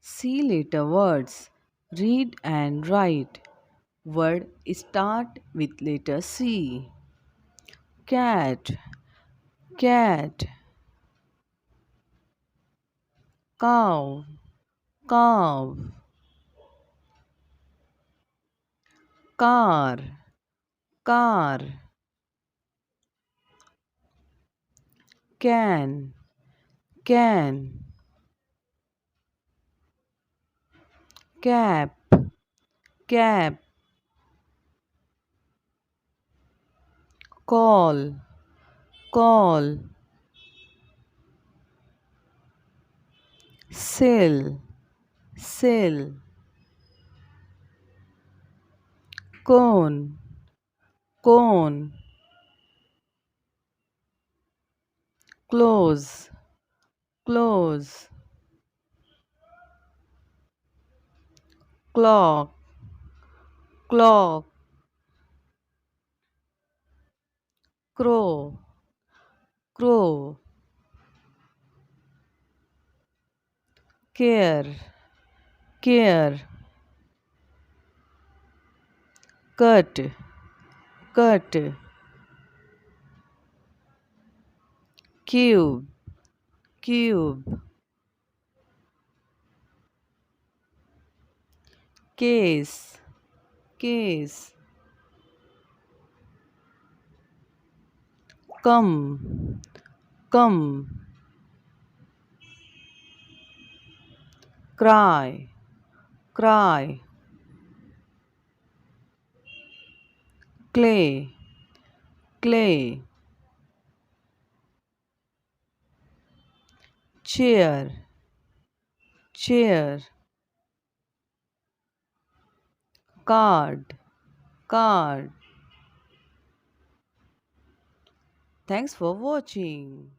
See later words. Read and write. Word start with letter C. Cat, cat. Cow, cow. Car, car. Can, can. Cap, cap. Call, call. Sill, sill. Cone, cone. Close, close. Clock, clock. Crow, crow. Care, care. Cut, cut. Cube, cube. Case, case. Come, come. Cry, cry. Clay, clay. Chair, chair. Card, card. Thanks for watching.